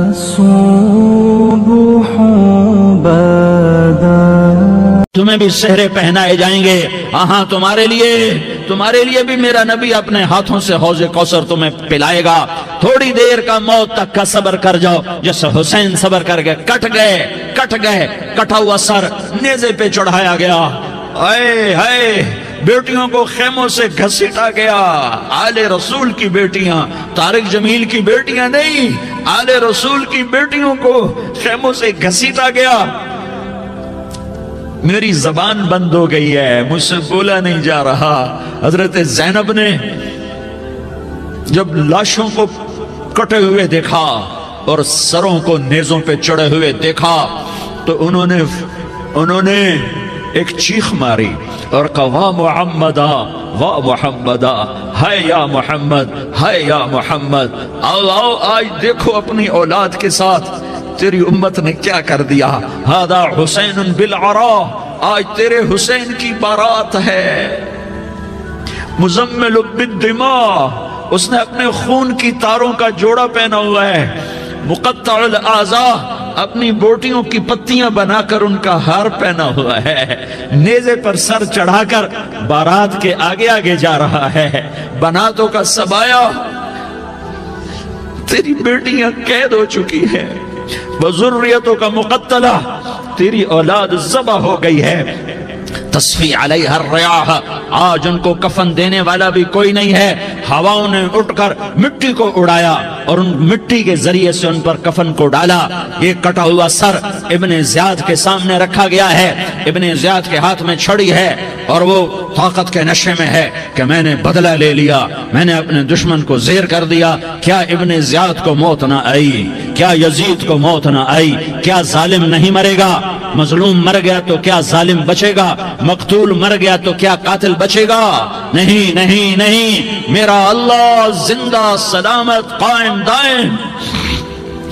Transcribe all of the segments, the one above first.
الصبح بدا تمہیں بھی سہرے پہنائے جائیں گے. ہاں تمہارے لیے بھی میرا نبی اپنے ہاتھوں سے حوض کوثر تمہیں پلائے گا. تھوڑی دیر کا موت تک کا صبر کر جاؤ, جیسے حسین صبر کر گئے. کٹ گئے کٹا ہوا سر نیزے پہ چڑھایا گیا. ہائے بیٹیوں کو خیموں سے گھسیٹا گیا. آل رسول کی بیٹیاں, طارق جمیل کی بیٹیاں نہیں, آل رسول کی بیٹیوں کو خیموں سے گھسیٹا گیا. میری زبان بند ہو گئی ہے, مجھ سے بولا نہیں جا رہا. حضرت زینب نے جب لاشوں کو کٹے ہوئے دیکھا اور سروں کو نیزوں پہ چڑھے ہوئے دیکھا تو انہوں نے ایک چیخ ماری اور کہا واہ محمدہ واہ محمدہ, ہائے یا محمد, ہائے یا محمد. آؤ آج دیکھو اپنی اولاد کے ساتھ تیری امت نے کیا کر دیا. ہذا حسین بالعراء, آج تیرے حسین کی بارات ہے. مزمل بالدماء, اس نے اپنے خون کی تاروں کا جوڑا پہنا ہوا ہے. مقطع الاعضاء, اپنی بوٹیوں کی پتیاں بنا کر ان کا ہار پہنا ہوا ہے. نیزے پر سر چڑھا کر بارات کے آگے آگے جا رہا ہے. بناتوں کا سبایا, تیری بیٹیاں قید ہو چکی ہیں. وذریتوں کا مقتلہ, تیری اولاد ذبح ہو گئی ہے. تصفی علیہ الریاح, آج ان کو کفن دینے والا بھی کوئی نہیں ہے. ہواؤں نے اٹھ کر مٹی کو اڑایا اور ان مٹی کے ذریعے سے ان پر کفن کو ڈالا. یہ کٹا ہوا سر ابن زیاد کے سامنے رکھا گیا ہے. ابن زیاد کے ہاتھ میں چھڑی ہے اور وہ طاقت کے نشے میں ہے کہ میں نے بدلہ لے لیا, میں نے اپنے دشمن کو زیر کر دیا. کیا ابن زیاد کو موت نہ آئی؟ کیا یزید کو موت نہ آئی؟ کیا ظالم نہیں مرے گا؟ مظلوم مر گیا تو کیا ظالم بچے گا؟ مقتول مر گیا تو کیا قاتل بچے گا؟ نہیں نہیں نہیں, میرا اللہ زندہ سلامت قائم دائم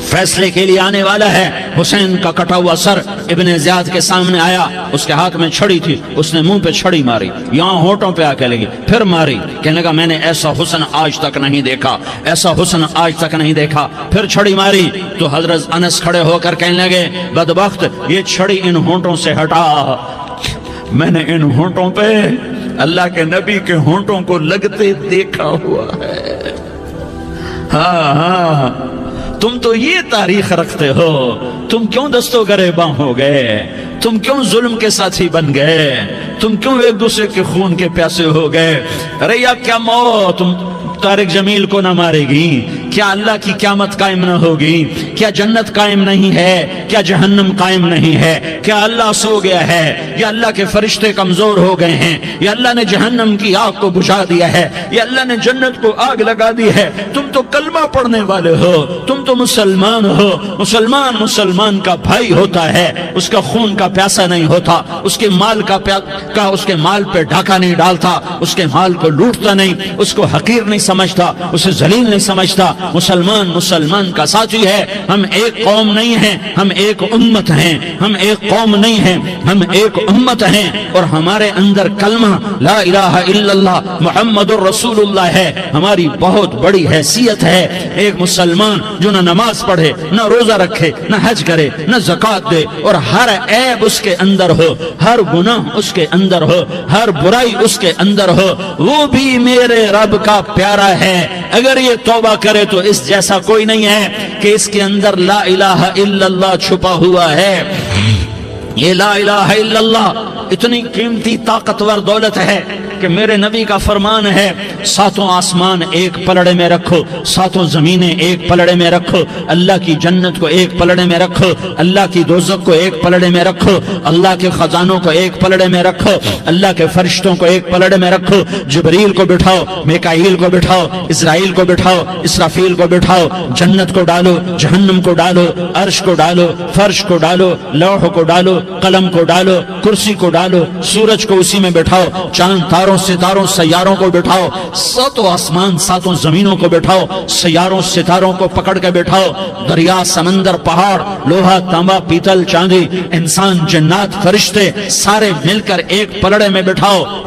فیصلے کے لیے آنے والا ہے. حسین کا کٹا ہوا سر ابن زیاد کے سامنے آیا, اس کے ہاتھ میں چھڑی تھی, اس نے منہ پہ چھڑی ماری, یہاں ہونٹوں پہ آ کے لگی, پھر ماری. کہنے لگا میں نے ایسا حسن آج تک نہیں دیکھا, ایسا حسن آج تک نہیں دیکھا. پھر چھڑی ماری تو حضرت انس کھڑے ہو کر کہنے لگے بدبخت, یہ چھڑی ان ہونٹوں سے ہٹا. میں نے ان ہونٹوں پہ اللہ کے نبی کے ہونٹوں کو لگتے دیکھا ہوا ہے. ہاں تم تو یہ تاریخ رکھتے ہو, تم کیوں دستوں گریباں ہو گئے؟ تم کیوں ظلم کے ساتھی بن گئے؟ تم کیوں ایک دوسرے کے خون کے پیاسے ہو گئے؟ ارے یا کیا موت طارق جمیل کو نہ مارے گی؟ کیا اللہ کی قیامت قائم نہ ہوگی؟ کیا جنت قائم نہیں ہے؟ کیا جہنم قائم نہیں ہے؟ کیا اللہ سو گیا ہے؟ یا اللہ کے فرشتے کمزور ہو گئے ہیں؟ یا اللہ نے جہنم کی آگ کو بجھا دیا ہے؟ یا اللہ نے جنت کو آگ لگا دی ہے؟ تم تو کلمہ پڑھنے والے ہو, تم تو مسلمان ہو. مسلمان کا بھائی ہوتا ہے, اس کا خون کا پیاسا نہیں ہوتا, اس کے مال اس کے مال پہ ڈھاکہ نہیں ڈالتا, اس کے مال کو لوٹتا نہیں, اس کو حقیر نہیں سمجھتا, اسے ذلیل نہیں سمجھتا. مسلمان کا ساتھی ہے. ہم ایک قوم نہیں ہیں, ہم ایک امت ہیں. ہم ایک قوم نہیں ہیں, ہم ایک امت ہیں. اور ہمارے اندر کلمہ لا الہ الا اللہ محمد الرسول اللہ ہے. ہماری بہت بڑی حیثیت ہے. ایک مسلمان جو نہ نماز پڑھے, نہ روزہ رکھے, نہ حج کرے, نہ زکوٰۃ دے, اور ہر عیب اس کے اندر ہو, ہر گناہ اس کے اندر ہو, ہر برائی اس کے اندر ہو, وہ بھی میرے رب کا پیارا ہے. اگر یہ توبہ کرے تو اس جیسا کوئی نہیں ہے کہ اس کے اندر لا الہ الا اللہ چھپا ہوا ہے. یہ لا الہ الا اللہ اتنی قیمتی طاقتور دولت ہے کہ میرے نبی کا فرمان ہے, ساتوں آسمان ایک پلڑے میں رکھو, ساتوں زمینیں ایک پلڑے میں رکھو, اللہ کی جنت کو ایک پلڑے میں رکھو, اللہ کی دوزخ کو ایک پلڑے میں رکھو, اللہ کے خزانوں کو ایک پلڑے میں رکھو, اللہ کے فرشتوں کو ایک پلڑے میں رکھو. جبریل کو بٹھاؤ, میکائیل کو بٹھاؤ, اسرائیل کو بٹھاؤ, اسرافیل کو بٹھاؤ. جنت کو ڈالو, جہنم کو ڈالو, عرش کو ڈالو, فرش کو ڈالو, لوح کو ڈالو, قلم کو ڈالو, کرسی کو ڈالو, سورج کو اسی میں بٹھاؤ, چاند تاروں ستاروں سیاروں کو بٹھاؤ, ساتوں آسمان ساتوں زمینوں کو بٹھاؤ, سیاروں ستاروں کو پکڑ کے بٹھاؤ, دریا سمندر پہاڑ لوہا تانبا پیتل چاندی انسان جنات فرشتے سارے مل کر ایک پلڑے میں بٹھاؤ.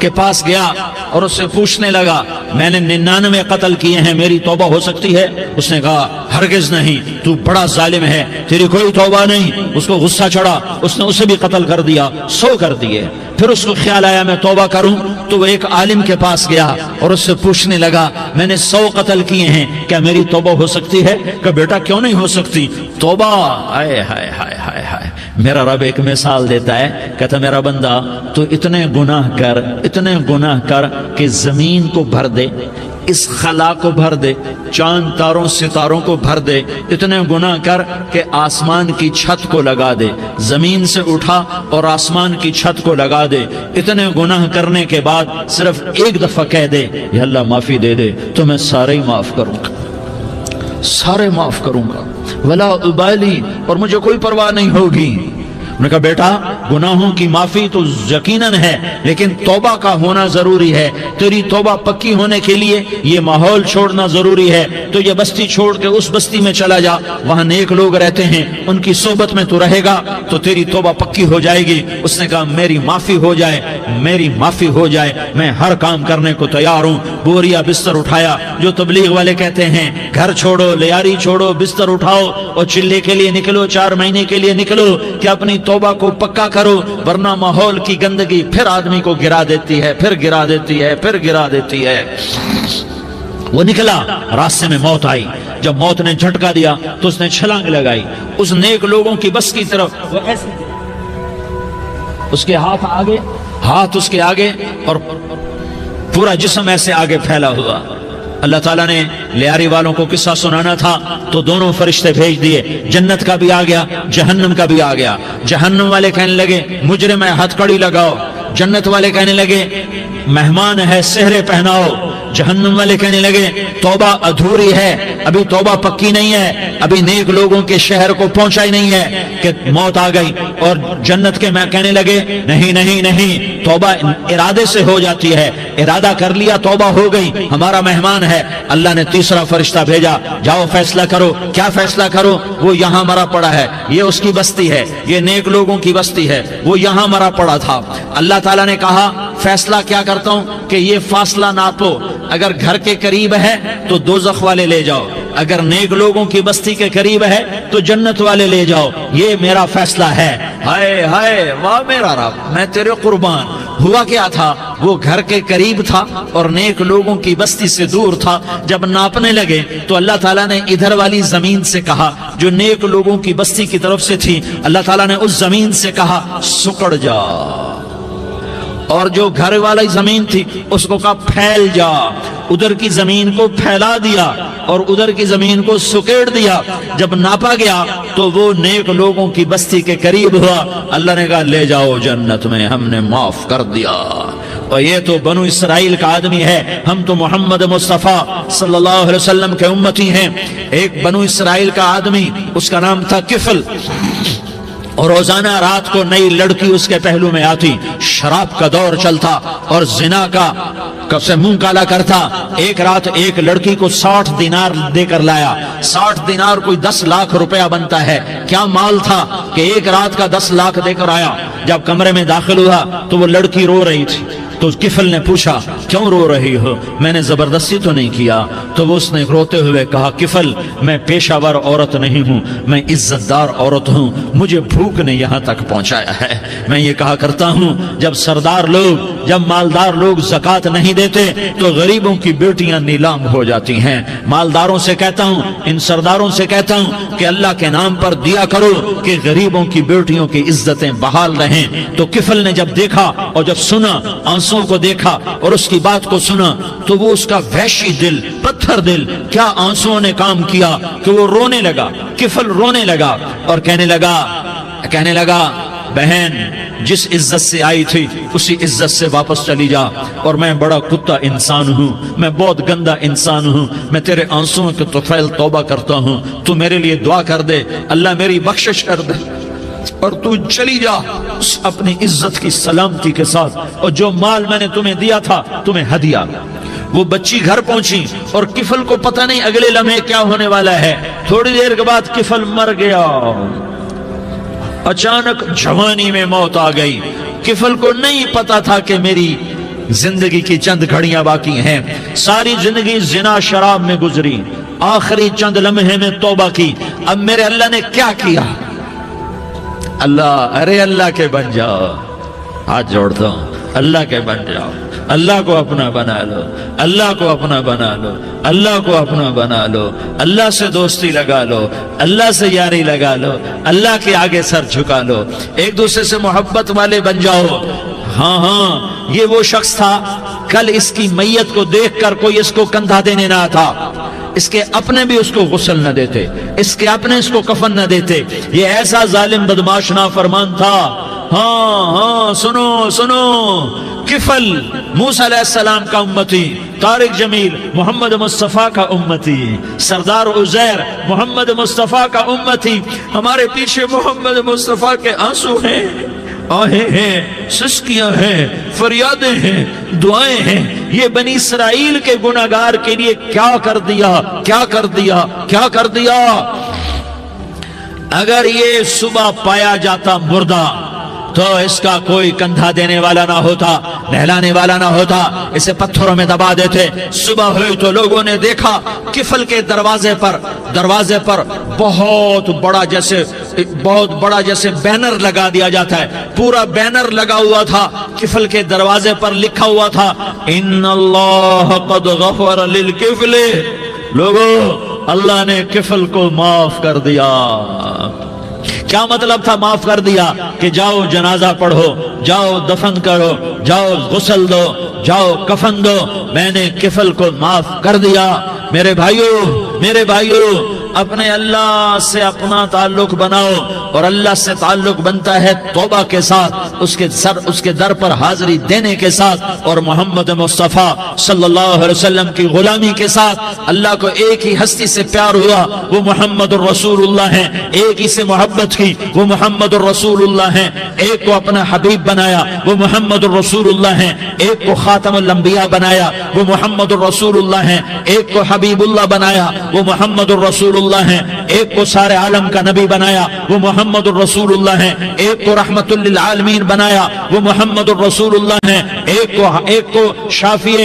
کے پاس گیا اور اس سے پوچھنے لگا میں نے 99 قتل کیے ہیں، میری توبہ ہو سکتی ہے؟ اس نے کہا ہرگز نہیں، تو بڑا ظالم ہے، تیری کوئی توبہ نہیں۔ اس کو غصہ چڑھا، اس نے اسے بھی قتل کر دیا، 100 کر دیے۔ پھر اس کو خیال آیا میں توبہ کروں، تو وہ ایک عالم کے پاس گیا اور اس سے پوچھنے لگا میں نے 100 قتل کیے ہیں، کیا میری توبہ ہو سکتی ہے؟ کہ بیٹا کیوں نہیں ہو سکتی توبہ؟ ہائے ہائے ہائے ہائے ہائے، میرا رب ایک مثال دیتا ہے، کہتا میرا بندہ تو اتنے گناہ کر کہ زمین کو بھر دے، اس خلا کو بھر دے، چاند تاروں ستاروں کو بھر دے، اتنے گناہ کر کہ آسمان کی چھت کو لگا دے، زمین سے اٹھا اور آسمان کی چھت کو لگا دے، اتنے گناہ کرنے کے بعد صرف ایک دفعہ کہہ دے یا اللہ معافی دے دے تو میں سارے ہی معاف کروں گا، سارے معاف کروں گا، ولا ابالی، اور مجھے کوئی پرواہ نہیں ہوگی۔ انہوں نے کہا بیٹا گناہوں کی معافی تو یقیناً ہے، لیکن توبہ کا ہونا ضروری ہے، تیری توبہ پکی ہونے کے لیے یہ ماحول چھوڑنا ضروری ہے، تو یہ بستی چھوڑ کے اس بستی میں چلا جا، وہاں نیک لوگ رہتے ہیں، ان کی صحبت میں تو رہے گا تو تیری توبہ پکی ہو جائے گی۔ اس نے کہا میری معافی ہو جائے، میری معافی ہو جائے، میں ہر کام کرنے کو تیار ہوں۔ بوریا بستر اٹھایا، جو تبلیغ والے کہتے ہیں گھر چھوڑو، لیاری چھوڑو، بستر اٹھاؤ اور چلے کے لیے نکلو، 4 مہینے کے لیے نکلو کہ اپنی توبہ کو پکا کرو، ورنہ ماحول کی گندگی پھر آدمی کو گرا دیتی ہے، پھر گرا دیتی ہے، پھر گرا دیتی ہے۔ وہ نکلا، راستے میں موت آئی، جب موت نے جھٹکا دیا تو اس نے چھلانگ لگائی اس نیک لوگوں کی بس کی طرف، وہ ایسے اس کے ہاتھ اس کے آگے اور پورا جسم ایسے آگے پھیلا ہوا۔ اللہ تعالیٰ نے لیاری والوں کو قصہ سنانا تھا تو دونوں فرشتے بھیج دیے، جنت کا بھی آ گیا، جہنم کا بھی آ گیا۔ جہنم والے کہنے لگے مجرم ہے ہتھ کڑی لگاؤ، جنت والے کہنے لگے مہمان ہے سہرے پہناؤ۔ جہنم والے کہنے لگے توبہ ادھوری ہے، ابھی توبہ پکی نہیں ہے، ابھی نیک لوگوں کے شہر کو پہنچا ہی نہیں ہے کہ موت آ گئی۔ اور جنت کے میں کہنے لگے نہیں نہیں نہیں، توبہ ارادے سے ہو جاتی ہے، ارادہ کر لیا توبہ ہو گئی، ہمارا مہمان ہے۔ اللہ نے تیسرا فرشتہ بھیجا، جاؤ فیصلہ کرو۔ کیا فیصلہ کرو؟ وہ یہاں مرا پڑا ہے، یہ اس کی بستی ہے، یہ نیک لوگوں کی بستی ہے، وہ یہاں مرا پڑا تھا۔ اللہ تعالیٰ نے کہا فیصلہ کیا کرتا ہوں کہ یہ فاصلہ ناپو، اگر گھر کے قریب ہے تو دوزخ والے لے جاؤ، اگر نیک لوگوں کی بستی کے قریب ہے تو جنت والے لے جاؤ، یہ میرا فیصلہ ہے۔ ہائے ہائے واہ میرا رب، میں تیرے قربان۔ ہوا کیا تھا؟ وہ گھر کے قریب تھا اور نیک لوگوں کی بستی سے دور تھا۔ جب ناپنے لگے تو اللہ تعالیٰ نے ادھر والی زمین سے کہا جو نیک لوگوں کی بستی کی طرف سے تھی، اللہ تعالیٰ نے اس زمین سے کہا سکڑ جا، اور جو گھر والی زمین تھی اس کو کہا پھیل جا۔ ادھر کی زمین کو پھیلا دیا اور ادھر کی زمین کو سکیڑ دیا۔ جب ناپا گیا تو وہ نیک لوگوں کی بستی کے قریب ہوا۔ اللہ نے کہا لے جاؤ جنت میں، ہم نے معاف کر دیا۔ اور یہ تو بنو اسرائیل کا آدمی ہے، ہم تو محمد مصطفیٰ صلی اللہ علیہ وسلم کے امتی ہیں۔ ایک بنو اسرائیل کا آدمی، اس کا نام تھا کفل، اور روزانہ رات کو نئی لڑکی اس کے پہلو میں آتی، شراب کا دور چلتا اور زنا کا سے منہ کالا کرتا۔ ایک رات ایک لڑکی کو 60 دینار دے کر لایا۔ 60 دینار کوئی 10 لاکھ روپیہ بنتا ہے۔ کیا مال تھا کہ ایک رات کا 10 لاکھ دے کر آیا۔ جب کمرے میں داخل ہوا تو وہ لڑکی رو رہی تھی، تو کفل نے پوچھا کیوں رو رہی ہو؟ میں نے زبردستی تو نہیں کیا۔ تو وہ اس نے روتے ہوئے کہا کفل میں پیشہ ور عورت نہیں ہوں، میں عزت دار عورت ہوں، مجھے بھوک نے یہاں تک پہنچایا ہے۔ میں یہ کہا کرتا ہوں جب سردار لوگ، جب مالدار لوگ زکوٰۃ نہیں دیتے تو غریبوں کی بیٹیاں نیلام ہو جاتی ہیں۔ مالداروں سے کہتا ہوں، ان سرداروں سے کہتا ہوں کہ اللہ کے نام پر دیا کرو کہ غریبوں کی بیٹیوں کی عزتیں بحال رہیں۔ تو کفل نے جب دیکھا اور جب سنا، آنسوں کو دیکھا اور اس کی بات کو سنا، تو وہ اس کا وحشی دل، پتھر دل، کیا آنسوں نے کام کیا کہ وہ رونے لگا۔ کفل رونے لگا اور کہنے لگا بہن جس عزت سے آئی تھی اسی عزت سے واپس چلی جا، اور میں بڑا کتا انسان ہوں، میں بہت گندا انسان ہوں، میں تیرے آنسوں کے طفیل توبہ کرتا ہوں، تو میرے لیے دعا کر دے، اللہ میری بخشش کر دے، اور تو چلی جا اپنی عزت کی سلامتی کے ساتھ، اور جو مال میں نے تمہیں دیا تھا تمہیں ہدیہ۔ وہ بچی گھر پہنچی اور کفل کو پتہ نہیں اگلے لمحے کیا ہونے والا ہے۔ تھوڑی دیر کے بعد کفل مر گیا، اچانک جوانی میں موت آ گئی۔ کفل کو نہیں پتا تھا کہ میری زندگی کی چند گھڑیاں باقی ہیں، ساری زندگی زنا شراب میں گزری، آخری چند لمحے میں توبہ کی، اب میرے اللہ نے کیا کیا؟ اللہ، ارے اللہ کے بن جاؤ، ہاتھ جوڑتا ہوں، اللہ کے بن جاؤ، اللہ کو اپنا بنا لو، اللہ کو اپنا بنا لو، اللہ کو اپنا بنا لو، اللہ سے دوستی لگا لو، اللہ سے یاری لگا لو، اللہ کے آگے سر جھکا لو، ایک دوسرے سے محبت والے بن جاؤ۔ ہاں ہاں، یہ وہ شخص تھا، کل اس کی میت کو دیکھ کر کوئی اس کو کندھا دینے نہ تھا، اس کے اپنے بھی اس کو غسل نہ دیتے، اس کے اپنے اس کو کفن نہ دیتے، یہ ایسا ظالم بدماش نافرمان تھا۔ ہاں ہاں، سنو سنو، کفل موسیٰ علیہ السلام کا امتی، طارق جمیل محمد مصطفیٰ کا امتی، سردار عزیر محمد مصطفیٰ کا امتی، ہمارے پیچھے محمد مصطفیٰ کے آنسو ہیں، آہیں ہیں، سسکیاں ہیں، فریادیں ہیں، دعائیں ہیں، یہ بنی اسرائیل کے گناہگار کے لیے کیا کر دیا، کیا کر دیا، کیا کر دیا۔ اگر یہ صبح پایا جاتا مردہ تو اس کا کوئی کندھا دینے والا نہ ہوتا، نہلانے والا نہ ہوتا، اسے پتھروں میں دبا دیتے۔ صبح ہوئی تو لوگوں نے دیکھا کفل کے دروازے پر بہت بڑا جیسے بینر لگا دیا جاتا ہے، پورا بینر لگا ہوا تھا، کفل کے دروازے پر لکھا ہوا تھا ان اللہ قد غفر للکفل، لوگوں اللہ نے کفل کو معاف کر دیا۔ کیا مطلب تھا معاف کر دیا؟ کہ جاؤ جنازہ پڑھو، جاؤ دفن کرو، جاؤ غسل دو، جاؤ کفن دو، میں نے کفل کو معاف کر دیا۔ میرے بھائیو، اپنے اللہ سے اپنا تعلق بناؤ، اور اللہ سے تعلق بنتا ہے توبہ کے ساتھ، اس کے در پر حاضری دینے کے ساتھ، اور محمد مصطفیٰ صلی اللہ علیہ وسلم کی غلامی کے ساتھ۔ اللہ کو ایک ہی ہستی سے پیار ہوا، وہ محمد الرسول اللہ ہیں، ایک ہی سے محبت کی، وہ محمد الرسول اللہ ہیں، ایک کو اپنا حبیب بنایا، وہ محمد الرسول اللہ ہیں، ایک کو خاتم الانبیاء بنایا، وہ محمد الرسول اللہ ہیں، ایک کو حبیب اللہ بنایا، وہ محمد الرسول اللہ ہیں، ایک کو سارے عالم کا نبی بنایا، وہ محمد الرسول اللہ ہیں، ایک کو رحمت للعالمین بنایا، وہ محمد الرسول اللہ ہیں، ایک کو شافع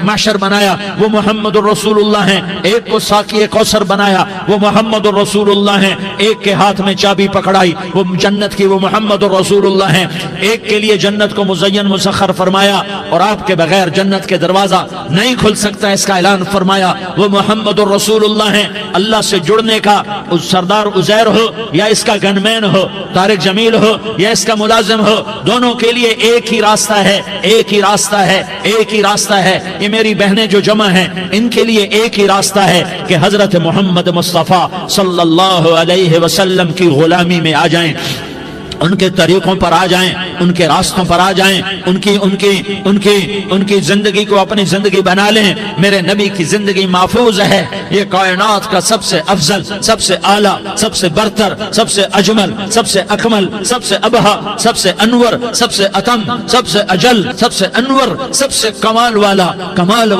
محشر بنایا، وہ محمد الرسول اللہ ہیں، ایک کو ساقی کوثر بنایا، وہ محمد الرسول اللہ ہیں، ایک کے ہاتھ میں چابی پکڑائی، وہ جنت کی، وہ محمد الرسول اللہ ہیں، ایک کے لیے جنت کو مزین مسخر فرمایا، اور آپ کے بغیر جنت کے دروازہ نہیں کھل سکتا، اس کا اعلان فرمایا، وہ محمد الرسول اللہ ہیں۔ اللہ سے جڑنے کا سردار عزیر ہو یا اس کا گنمین ہو، طارق جمیل ہو یا اس کا ملازم ہو، دونوں کے لیے ایک ہی راستہ ہے، ایک ہی راستہ ہے، ایک ہی راستہ ہے۔ یہ میری بہنیں جو جمع ہیں، ان کے لیے ایک ہی راستہ ہے کہ حضرت محمد مصطفیٰ صلی اللہ علیہ وسلم کی غلامی میں آ جائیں، ان کے طریقوں پر آ جائیں، ان کے راستوں پر آ جائیں، ان کی زندگی کو اپنی زندگی بنا لیں۔ میرے نبی کی زندگی محفوظ ہے، یہ کائنات کا سب سے افضل، سب سے اعلیٰ، سب سے برتر، سب سے اجمل، سب سے اکمل، سب سے ابہا، سب سے انور، سب سے اتم، سب سے اجل، سب سے انور، سب سے کمال والا، جمال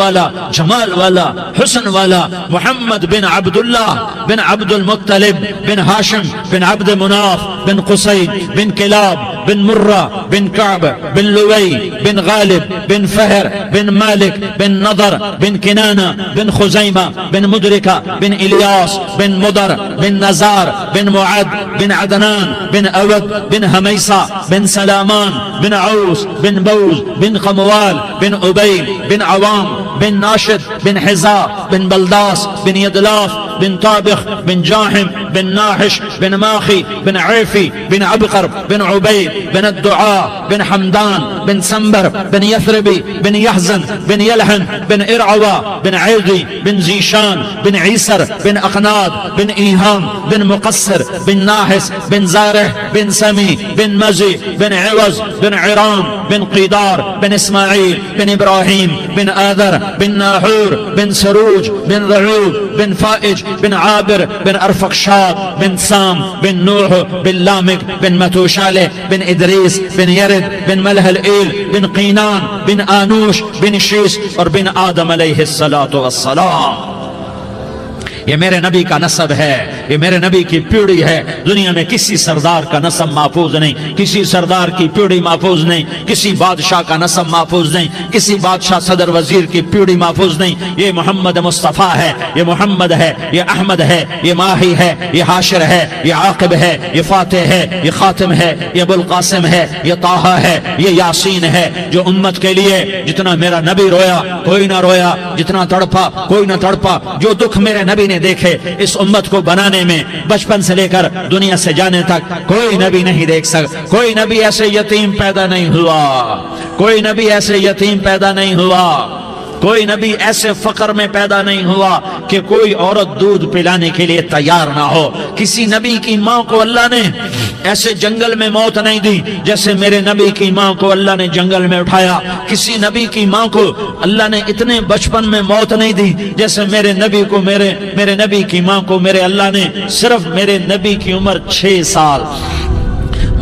والا، حسن والا، محمد بن عبداللہ بن عبد المطلب بن ہاشم بن عبد مناف بن قصی بن کلاب بن مرہ بن کعب بن لوی بن غالب بن فہر بن مالک بن نضر بن کنانہ بن خزیمہ بن مدرکہ بن الیاس بن مدر بن نزار بن معد بن عدنان بن اود بن حمیسہ بن سلامان بن عوس بن بوز بن قموال بن عبیل بن عوام بن ناشد بن حزا بن بلداس بن یدلاف بن طابخ بن جاحم بن ناحش بن ماخی بن عیفی بن عبقر بن عبید بن الدعاء بن حمدان بن سنبر بن یثربی بن یحزن بن یلحن بن ارعوا بن عیدی بن زیشان بن عیسر بن اقناد بن ایہام بن مقصر بن ناحس بن زارح بن سمی بن مزی بن عوض بن عرام بن قیدار بن اسماعیل بن ابراہیم بن آذر بن ناحور بن سروج بن رعوب بن فائج بن عابر بن ارفقشاد بن سام بن نوح بن لامک بن متوشالہ بن ادریس بن یرد بن ملح الایل بن قینان بن آنوش بن شیس اور بن آدم علیہ السلام۔ یہ میرے نبی کا نسب ہے، یہ میرے نبی کی پیڑھی ہے. دنیا میں کسی سردار کا نسب محفوظ نہیں, کسی سردار کی پیڑھی محفوظ نہیں, کسی بادشاہ کا نسب محفوظ نہیں, کسی بادشاہ صدر وزیر کی پیڑھی محفوظ نہیں. یہ محمد مصطفیٰ ہے, یہ محمد ہے, یہ احمد ہے, یہ ماہی ہے, یہ حاشر ہے, یہ عاقب ہے, یہ فاتح ہے, یہ خاتم ہے, یہ ابو القاسم ہے, یہ طٰہٰ ہے, یہ یاسین ہے. جو امت کے لیے جتنا میرا نبی رویا کوئی نہ رویا, جتنا تڑپا کوئی نہ تڑپا, جو دکھ میرے نبی نے دیکھے اس امت کو بنانے میں بچپن سے لے کر دنیا سے جانے تک کوئی نبی نہیں دیکھ سکتا. کوئی نبی ایسے یتیم پیدا نہیں ہوا, کوئی نبی ایسے یتیم پیدا نہیں ہوا, کوئی نبی ایسے فقر میں پیدا نہیں ہوا کہ کوئی عورت دودھ پلانے کے لیے تیار نہ ہو. کسی نبی کی ماں کو اللہ نے ایسے جنگل میں موت نہیں دی جیسے میرے نبی کی ماں کو اللہ نے جنگل میں اٹھایا. کسی نبی کی ماں کو اللہ نے اتنے بچپن میں موت نہیں دی جیسے میرے نبی کو میرے نبی کی ماں کو میرے اللہ نے صرف میرے نبی کی عمر 6 سال,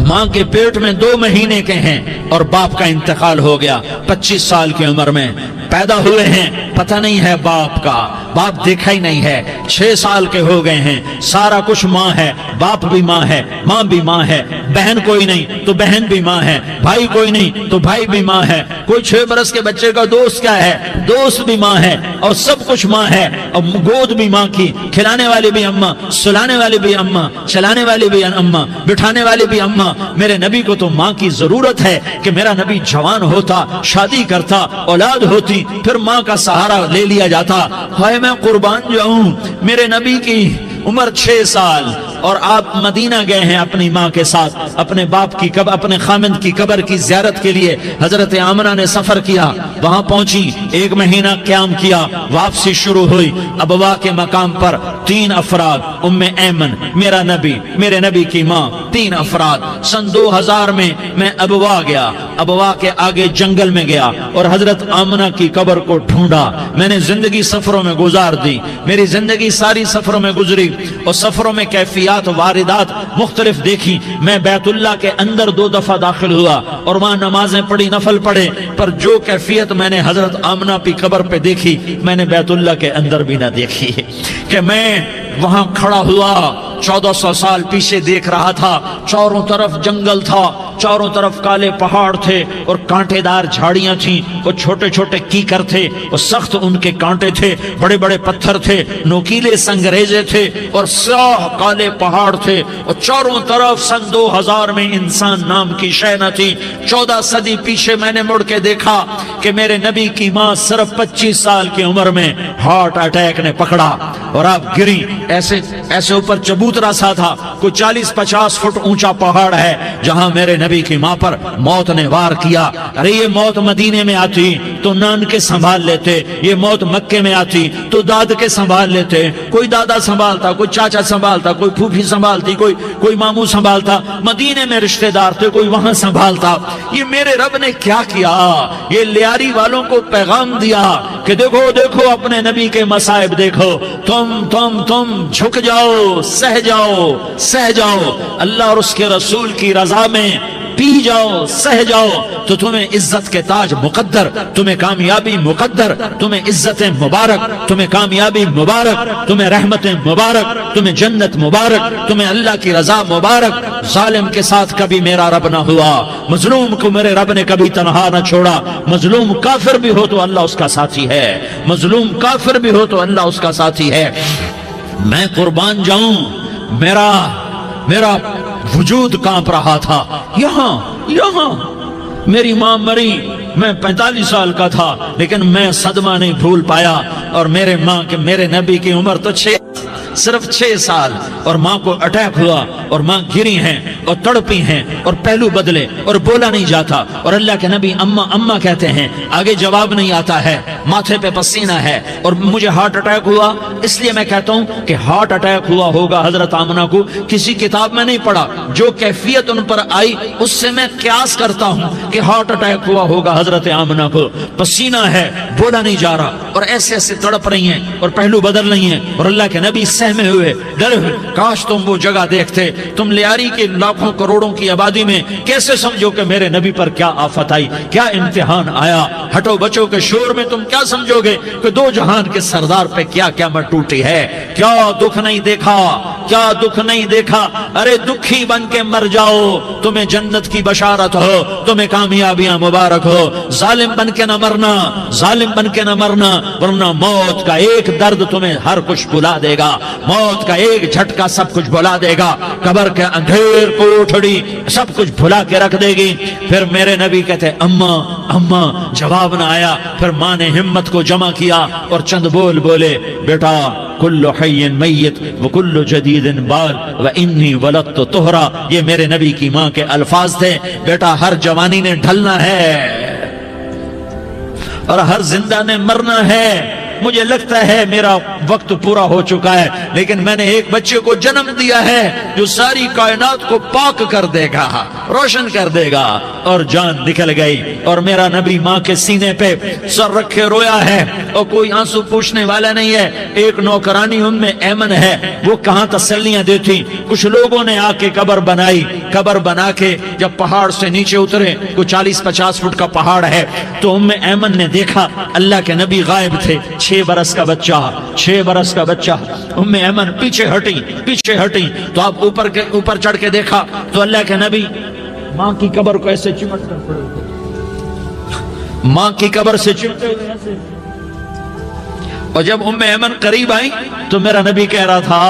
ماں کے پیٹ میں 2 مہینے کے ہیں اور باپ کا انتقال ہو گیا 25 سال کی عمر میں. پیدا ہوئے ہیں, پتہ نہیں ہے باپ کا, باپ دیکھا ہی نہیں ہے. 6 سال کے ہو گئے ہیں, سارا کچھ ماں ہے, باپ بھی ماں ہے, ماں بھی ماں ہے, بہن کوئی نہیں تو بہن بھی ماں ہے, بھائی کوئی نہیں تو بھائی بھی ماں ہے, کوئی 6 برس کے بچے کا دوست کیا ہے, دوست بھی ماں ہے, اور سب کچھ ماں ہے. اور گود بھی ماں کی, کھلانے والی بھی اماں, سلانے والی بھی اماں, چلانے والی بھی اماں, بٹھانے والی بھی اماں. میرے نبی کو تو ماں کی ضرورت ہے کہ میرا نبی جوان ہوتا, شادی کرتا, اولاد ہوتی, پھر ماں کا سہارا لے لیا جاتا. ہائے میں قربان جاؤں, میرے نبی کی عمر 6 سال اور آپ مدینہ گئے ہیں اپنی ماں کے ساتھ, اپنے باپ کی اپنے خامند کی قبر کی زیارت کے لیے. حضرت آمنہ نے سفر کیا, وہاں پہنچی, 1 مہینہ قیام کیا, واپسی شروع ہوئی. ابوا کے مقام پر 3 افراد, ام ایمن, میرا نبی, میرے نبی کی ماں, 3 افراد. سن 2000 میں ابوا گیا, ابوا کے آگے جنگل میں گیا اور حضرت آمنہ کی قبر کو ڈھونڈا. میں نے زندگی سفروں میں گزار دی, میری زندگی ساری سفروں میں گزری اور سفروں میں کیفیات واردات مختلف دیکھی. میں بیت اللہ کے اندر 2 دفعہ داخل ہوا اور وہاں نمازیں پڑھی, نفل پڑھے, پر جو کیفیت میں نے حضرت آمنہ کی قبر پہ دیکھی میں نے بیت اللہ کے اندر بھی نہ دیکھی. کہ میں وہاں کھڑا ہوا 1400 سال پیچھے دیکھ رہا تھا, چاروں طرف جنگل تھا, چاروں طرف کالے پہاڑ تھے اور کانٹے دار جھاڑیاں تھیں, وہ چھوٹے چھوٹے کیکر تھے, وہ سخت ان کے کانٹے تھے, بڑے بڑے پتھر تھے, نوکیلے سنگریزے تھے اور سیاہ کالے پہاڑ تھے, اور چاروں طرف سن 2000 میں انسان نام کی شے نہ تھی. 14 صدی پیچھے میں نے مڑ کے دیکھا کہ میرے نبی کی ماں صرف 25 سال کی عمر میں ہارٹ اٹیک نے پکڑا اور آپ گری. ایسے اوپر چبوترا سا تھا, کوئی 40-50 فٹ اونچا پہاڑ ہے جہاں میرے نبی کی ماں پر موت نے وار کیا. ارے یہ موت مدینے میں آتی تو نان کے سنبھال لیتے, یہ موت مکے میں آتی تو داد کے سنبھال لیتے. کوئی دادا سنبھالتا, کوئی چاچا سنبھالتا, کوئی پھوپھی سنبھالتی, کوئی ماموں سنبھالتا. مدینے میں رشتہ دار تھے, کوئی وہاں سنبھالتا. یہ میرے رب نے کیا کیا, یہ لیاری والوں کو پیغام دیا کہ دیکھو دیکھو اپنے نبی کے مصائب دیکھو, تم جھک جاؤ, سہ جاؤ, اللہ اور اس کے رسول کی رضا میں پی جاؤ, سہ جاؤ, تو تمہیں عزت کے تاج مقدر, تمہیں کامیابی مقدر, تمہیں عزت مبارک, تمہیں کامیابی مبارک, تمہیں رحمت مبارک, تمہیں جنت مبارک, تمہیں اللہ کی رضا مبارک. ظالم کے ساتھ کبھی میرا رب نہ ہوا, مظلوم کو میرے رب نے کبھی تنہا نہ چھوڑا. مظلوم کافر بھی ہو تو اللہ اس کا ساتھی ہے, مظلوم کافر بھی ہو تو اللہ اس کا ساتھی ہے. میں قربان جاؤں, میرا وجود کانپ رہا تھا. یہاں میری ماں مری, میں 45 سال کا تھا, لیکن میں صدمہ نہیں بھول پایا. اور میرے نبی کی عمر تو صرف 6 سال, اور ماں کو اٹیک ہوا اور ماں گری ہیں اور تڑپی ہیں اور پہلو بدلے اور بولا نہیں جاتا. اور اللہ کے نبی اماں کہتے ہیں, آگے جواب نہیں آتا ہے, ماتھے پہ پسینہ ہے. اور مجھے ہارٹ اٹیک ہوا, اس لیے میں کہتا ہوں کہ ہارٹ اٹیک ہوا ہوگا حضرت آمنہ کو, کسی کتاب میں نہیں پڑھا. جو کیفیت ان پر آئی اس سے میں قیاس کرتا ہوں کہ ہارٹ اٹیک ہوا ہوگا حضرت آمنہ کو. پسینہ ہے, بولا نہیں جا رہا, اور ایسے تڑپ رہی ہیں اور پہلو بدل رہی ہیں. اور اللہ کے نبی سہمے ہوئے, ڈرے ہوئے. کاش تم وہ جگہ دیکھتے, تم لیاری کے لاکھوں کروڑوں کی آبادی میں کیسے سمجھو کہ میرے نبی پر کیا آفت آئی, کیا امتحان آیا. ہٹو بچوں کے شور میں تم کیا سمجھو گے کہ 2 جہان کے سردار پہ کیا قیامت ٹوٹی ہے, کیا دکھ نہیں دیکھا, کیا دکھ نہیں دیکھا؟ ارے دکھی بن کے مر جاؤ، تمہیں جنت کی بشارت ہو، تمہیں کامیابیاں مبارک ہو۔ ظالم بن کے نہ مرنا، ظالم بن کے نہ مرنا، ورنہ موت کا ایک درد تمہیں ہر کچھ بھلا دے گا، موت کا ایک جھٹکا سب کچھ بھلا دے گا، قبر کے اندھیر کوٹھڑی سب کچھ بھلا کے رکھ دے گی۔ پھر میرے نبی کہتے اماں اماں، جواب نہ آیا۔ پھر ماں نے ہمت کو جمع کیا اور چند بول بولے، بیٹا کل حی میت وکل جدید بال وانی ولدت طہرا، یہ میرے نبی کی ماں کے الفاظ تھے۔ بیٹا ہر جوانی نے ڈھلنا ہے اور ہر زندہ نے مرنا ہے۔ مجھے لگتا ہے میرا وقت پورا ہو چکا ہے، لیکن میں نے ایک بچے کو جنم دیا ہے جو ساری کائنات کو پاک کر دے گا، روشن کر دے گا۔ اور جان نکل گئی، اور میرا نبی ماں کے سینے پہ سر رکھے رویا ہے، اور کوئی آنسو پوچھنے والا نہیں ہے۔ ایک نوکرانی ام ایمن ہے، وہ کہاں تسلیاں دیتی۔ کچھ لوگوں نے آ کے قبر بنائی، قبر بنا کے جب پہاڑ سے نیچے اترے، کوئی 40-50 فٹ کا پہاڑ ہے، تو ام ایمن نے دیکھا اللہ کے نبی غائب تھے، 6 برس کا بچہ، 6 برس کا بچہ۔ ام ایمن پیچھے ہٹی تو آپ اوپر چڑھ کے دیکھا تو اللہ کے نبی ماں کی قبر کو ایسے چمٹ کر پڑے ہوئے، ماں کی قبر سے چمٹے ہوئے ایسے۔ اور جب ام ایمن قریب آئی تو میرا نبی کہہ رہا تھا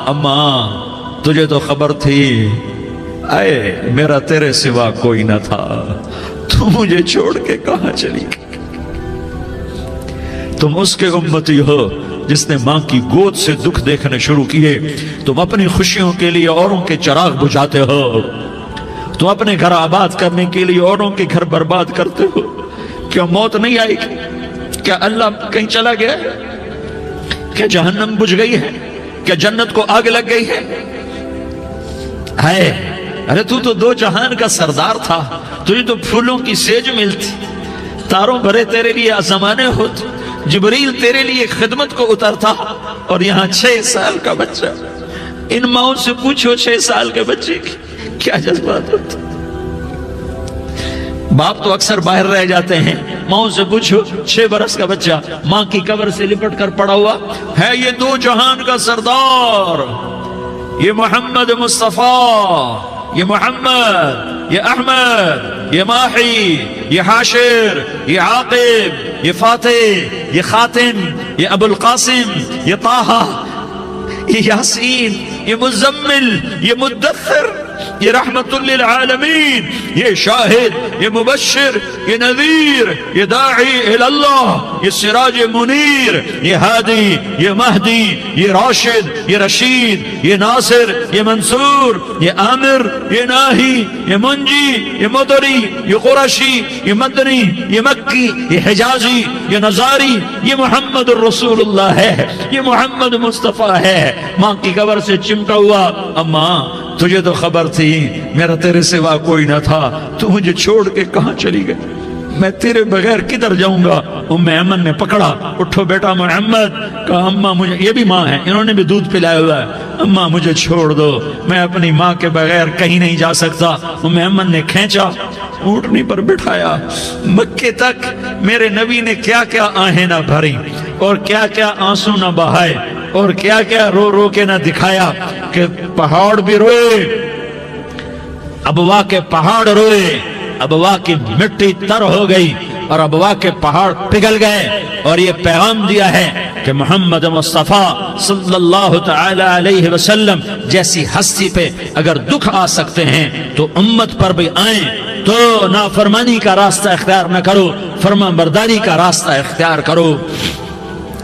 اماں تجھے تو خبر تھی، اے میرا تیرے سوا کوئی نہ تھا، تو مجھے چھوڑ کے کہاں چلی گئی؟ تم اس کے امتی ہو جس نے ماں کی گود سے دکھ دیکھنے شروع کیے۔ تم اپنی خوشیوں کے لیے اوروں کے چراغ بجھاتے ہو، تم اپنے گھر آباد کرنے کے لیے اوروں کے گھر برباد کرتے ہو۔ کیا موت نہیں آئی؟ کیا اللہ کہیں چلا گیا؟ کیا جہنم بجھ گئی ہے؟ کیا جنت کو آگ لگ گئی ہے؟ ارے تو 2 جہان کا سردار تھا، تجھے تو پھولوں کی سیج ملتی، تاروں بھرے تیرے لیے زمانے ہوتے، جبریل تیرے لیے خدمت کو اترتا، اور یہاں 6 سال کا بچہ۔ ان ماؤں سے پوچھو 6 سال کے بچے کی کیا جذبات ہوتے۔ باپ تو اکثر باہر رہ جاتے ہیں، ماؤں سے پوچھو 6 برس کا بچہ ماں کی قبر سے لپٹ کر پڑا ہوا ہے۔ یہ 2 جہان کا سردار، یہ محمد مصطفیٰ، یہ محمد، یہ احمد، یہ ماحی، یہ حاشر، یہ عاقب، یہ فاتح، یہ خاتم، یہ ابو القاسم، یہ طٰہٰ، یہ یاسین، یہ مزمل، یہ مدثر، یہ رحمت للعالمین، یہ شاہد، یہ مبشر، یہ نذیر، یہ داعی اللہ، یہ سراج منیر، یہ ہادی، یہ مہدی، یہ راشد، یہ رشید، یہ ناصر، یہ منصور، یہ عامر، یہ ناہی، یہ منجی، یہ مدری، یہ قرشی، یہ مدنی، یہ مکی، یہ حجازی، یہ نظاری، یہ محمد الرسول اللہ ہے، یہ محمد مصطفیٰ ہے۔ ماں کی قبر سے چمٹا ہوا، اماں تجھے تو خبر تھی میرا تیرے سوا کوئی نہ تھا، تو مجھے چھوڑ کے کہاں چلی گئی؟ میں تیرے بغیر کدھر جاؤں گا؟ ام ایمن نے پکڑا، اٹھو بیٹا محمد، کہا اماں مجھے، یہ بھی ماں ہے، انہوں نے بھی دودھ پلایا ہوا ہے، اماں مجھے چھوڑ دو، میں اپنی ماں کے بغیر کہیں نہیں جا سکتا۔ ام ایمن نے کھینچا، اونٹنی پر بٹھایا، مکے تک میرے نبی نے کیا کیا آہیں نہ بھری، اور کیا کیا آنسو نہ بہائے، اور کیا کیا رو رو کے نہ دکھایا، کہ پہاڑ بھی روئے، ابوا کے پہاڑ روئے، ابوا کی مٹی تر ہو گئی، اور ابوا کے پہاڑ پگھل گئے۔ اور یہ پیغام دیا ہے کہ محمد مصطفیٰ صلی اللہ تعالی علیہ وسلم جیسی ہستی پہ اگر دکھ آ سکتے ہیں تو امت پر بھی آئیں، تو نافرمانی کا راستہ اختیار نہ کرو، فرما برداری کا راستہ اختیار کرو۔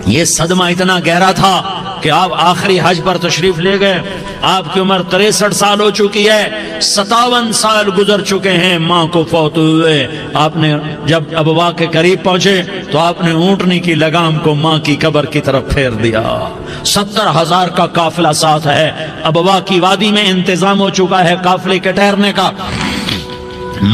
یہ صدمہ اتنا گہرا تھا کہ آپ آخری حج پر تشریف لے گئے، آپ کی عمر 63 سال ہو چکی ہے، 57 سال گزر چکے ہیں ماں کو فوت ہوئے۔ آپ نے جب ابوا کے قریب پہنچے تو آپ نے اونٹنی کی لگام کو ماں کی قبر کی طرف پھیر دیا۔ 70,000 کا قافلہ ساتھ ہے، ابوا کی وادی میں انتظام ہو چکا ہے قافلے کے ٹھہرنے کا۔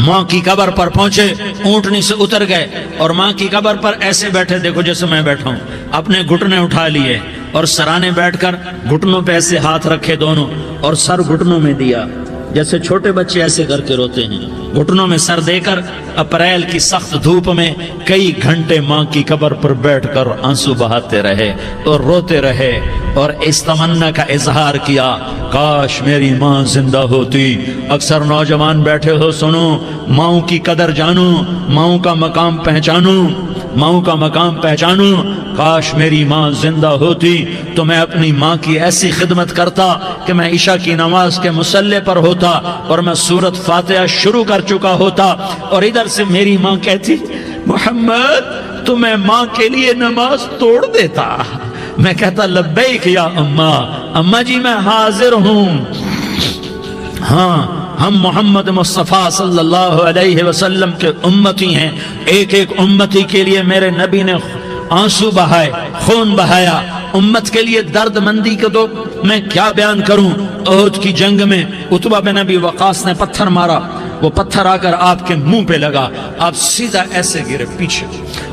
ماں کی قبر پر پہنچے، اونٹنی سے اتر گئے، اور ماں کی قبر پر ایسے بیٹھے، دیکھو جیسے میں بیٹھا ہوں، اپنے گھٹنے اٹھا لیے، اور سرانے بیٹھ کر گھٹنوں پہ ایسے ہاتھ رکھے دونوں، اور سر گھٹنوں میں دیا، جیسے چھوٹے بچے ایسے کر کے روتے ہیں، گھٹنوں میں سر دے کر اپریل کی سخت دھوپ میں کئی گھنٹے ماں کی قبر پر بیٹھ کر آنسو بہاتے رہے اور روتے رہے اور اس تمنا کا اظہار کیا، کاش میری ماں زندہ ہوتی۔ اکثر نوجوان بیٹھے ہو، سنو، ماؤں کی قدر جانو، ماؤں کا مقام پہچانو، ماؤں کا مقام پہچانو۔ کاش میری ماں زندہ ہوتی تو میں اپنی ماں کی ایسی خدمت کرتا کہ میں عشاء کی نماز کے مصلی پر ہوتا اور میں سورۃ فاتحہ شروع کر چکا ہوتا، اور ادھر سے میری ماں کہتی محمد تو میں ماں کے لیے نماز توڑ دیتا۔ میں کہتا لبیک یا اماں، اماں جی میں حاضر ہوں۔ ہاں، ہم محمد مصطفیٰ صلی اللہ علیہ وسلم کے امتی ہیں، ایک ایک امتی کے لیے میرے نبی نے آنسو بہائے، خون بہایا، امت کے لیے درد مندی کو تو میں کیا بیان کروں۔ احد کی جنگ میں عتبہ بن ابی وقاص نے پتھر مارا، وہ پتھر آ کر آپ کے منہ پہ لگا، آپ سیدھا ایسے گرے،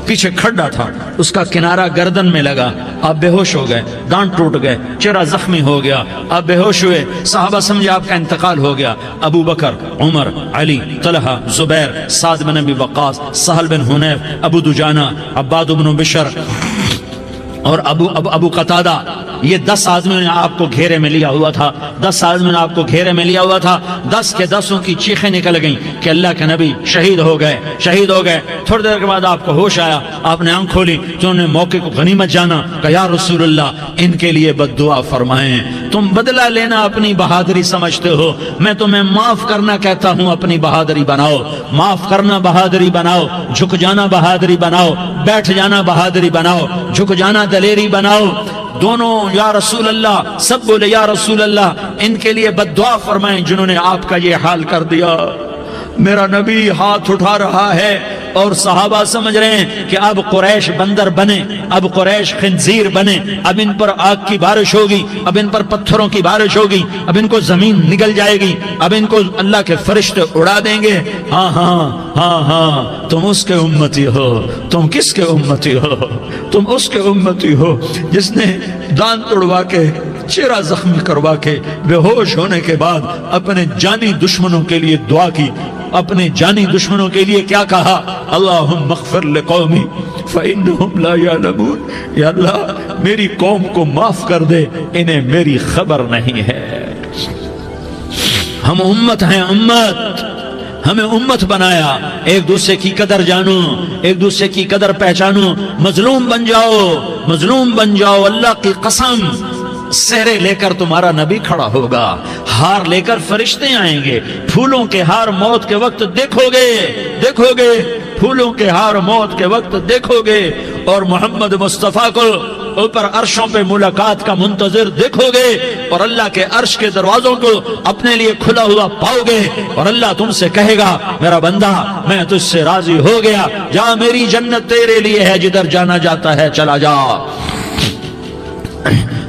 پیچھے کھڈا تھا، اس کا کنارہ گردن میں لگا، آپ بے ہوش ہو گئے، دانت ٹوٹ گئے، چہرہ زخمی ہو گیا، آپ بے ہوش ہوئے، صحابہ سمجھے آپ کا انتقال ہو گیا۔ ابو بکر، عمر، علی، طلحہ، زبیر، سعد بن ابی وقاص، سہل بن حنیف، ابو دجانہ، عباد بن بشر اور ابو قتادہ، یہ 10 آدمیوں نے آپ کو گھیرے میں لیا ہوا تھا، 10 آدمیوں نے آپ کو گھیرے میں لیا ہوا تھا، 10 کے 10 کی چیخیں نکل گئیں کہ اللہ کے نبی شہید ہو گئے، شہید ہو گئے۔ تھوڑی دیر کے بعد آپ کو ہوش آیا، آپ نے آنکھ کھولی تو انہوں نے موقع کو غنیمت جانا کہ یا رسول اللہ ان کے لیے بد دعا فرمائیں۔ تم بدلہ لینا اپنی بہادری سمجھتے ہو، میں تمہیں معاف کرنا کہتا ہوں، اپنی بہادری بناؤ، معاف کرنا بہادری بناؤ، جھک جانا بہادری بناؤ، بیٹھ جانا بہادری بناؤ، جھک جانا دلیری بناؤ۔ دونوں یا رسول اللہ، سب بولے یا رسول اللہ، ان کے لیے بد دعا فرمائیں جنہوں نے آپ کا یہ حال کر دیا۔ میرا نبی ہاتھ اٹھا رہا ہے اور صحابہ سمجھ رہے ہیں کہ اب قریش بندر بنے، اب قریش خنزیر بنے، اب ان پر آگ کی بارش ہوگی، اب ان پر پتھروں کی بارش ہوگی، اب ان کو زمین نگل جائے گی، اب ان کو اللہ کے فرشتے اڑا دیں گے۔ ہاں ہاں ہاں ہاں، تم اس کے امتی ہو۔ تم کس کے امتی ہو؟ تم اس کے امتی ہو جس نے دانت توڑوا کے، چہرہ زخمی کروا کے، بے ہوش ہونے کے بعد اپنے جانی دشمنوں کے لیے دعا کی، اپنے جانی دشمنوں کے لیے کیا کہا؟ اللہم اغفر لقومی فإنہم لا یعلمون، یا اللہ میری قوم کو معاف کر دے، انہیں میری خبر نہیں ہے۔ ہم امت ہیں، امت، ہمیں امت بنایا، ایک دوسرے کی قدر جانو، ایک دوسرے کی قدر پہچانو، مظلوم بن جاؤ، مظلوم بن جاؤ۔ اللہ کی قسم، سہرے لے کر تمہارا نبی کھڑا ہوگا، ہار لے کر فرشتے آئیں گے، پھولوں کے ہار موت کے وقت دیکھو گے، دیکھو گے، پھولوں کے ہار موت کے وقت دیکھو گے، اور محمد مصطفیٰ کو اوپر عرشوں پہ ملاقات کا منتظر دیکھو گے، اور اللہ کے عرش کے دروازوں کو اپنے لیے کھلا ہوا پاؤ گے، اور اللہ تم سے کہے گا میرا بندہ میں تجھ سے راضی ہو گیا، جا میری جنت تیرے لیے ہے، جدھر جانا جاتا ہے چلا جا۔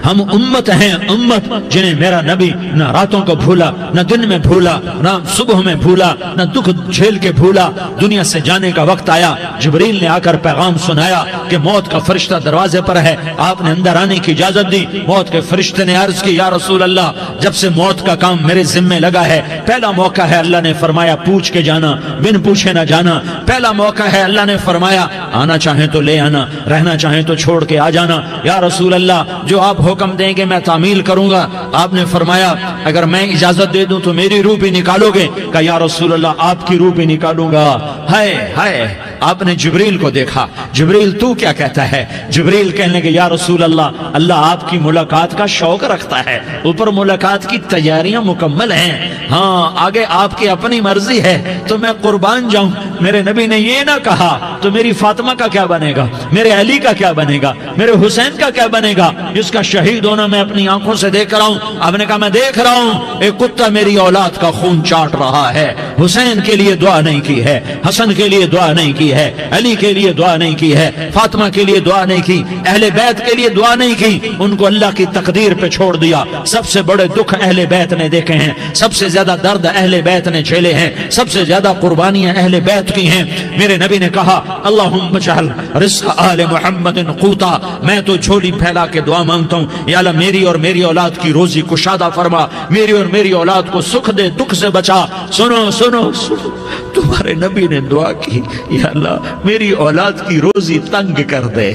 ہم امت ہیں، امت جنہیں میرا نبی نہ راتوں کو بھولا، نہ دن میں بھولا، نہ صبح میں بھولا، نہ دکھ جھیل کے بھولا۔ دنیا سے جانے کا وقت آیا، جبریل نے آ کر پیغام سنایا کہ موت کا فرشتہ دروازے پر ہے، آپ نے اندر آنے کی اجازت دی۔ موت کے فرشتے نے عرض کی یا رسول اللہ، جب سے موت کا کام میرے ذمے لگا ہے، پہلا موقع ہے، اللہ نے فرمایا پوچھ کے جانا، بن پوچھے نہ جانا۔ پہلا موقع ہے، اللہ نے فرمایا آنا چاہیں تو لے آنا، رہنا چاہیں تو چھوڑ کے آ جانا۔ یا رسول اللہ جو آپ حکم دیں گے میں تعمیل کروں گا۔ آپ نے فرمایا اگر میں اجازت دے دوں تو میری روح بھی نکالو گے؟ کہا یا رسول اللہ آپ کی روح بھی نکالوں گا۔ ہائے ہائے، آپ نے جبریل کو دیکھا، جبریل تو کیا کہتا ہے؟ جبریل کہنے لگے یا رسول اللہ، اللہ آپ کی ملاقات کا شوق رکھتا ہے، اوپر ملاقات کی تیاریاں مکمل ہیں، ہاں آگے آپ کی اپنی مرضی ہے تو میں قربان جاؤں۔ میرے نبی نے یہ نہ کہا تو میری فاطمہ کا کیا بنے گا، میرے علی کا کیا بنے گا، میرے حسین کا کیا بنے گا جس کا شہید ہونا میں اپنی آنکھوں سے دیکھ رہا ہوں۔ آپ نے کہا میں دیکھ رہا ہوں ایک کتا میری اولاد کا خون چاٹ رہا ہے، حسین کے لیے دعا نہیں کی ہے، حسن کے لیے دعا نہیں کی کی ہے, علی کے لیے دعا نہیں کی ہے, فاطمہ کے لیے دعا نہیں کی, اہل بیت کے لیے دعا نہیں کی, ان کو اللہ کی تقدیر پہ چھوڑ دیا. سب سے بڑے دکھ اہل بیت نے دیکھے ہیں, سب سے زیادہ درد اہل بیت نے جھیلے ہیں, سب سے زیادہ قربانیاں اہل بیت کی ہیں. میرے نبی نے کہا اللہم اجعل رزق آل محمد قوتا, میں تو جھولی پھیلا کے دعا مانگتا ہوں, یا اللہ میری اور میری اولاد کی روزی کشادہ فرما, میری اور میری اولاد کو سکھ دے, دکھ سے بچا. سنو سنو سنو, تمہارے نبی نے دعا کی, یا اللہ میری اولاد کی روزی تنگ کر دے,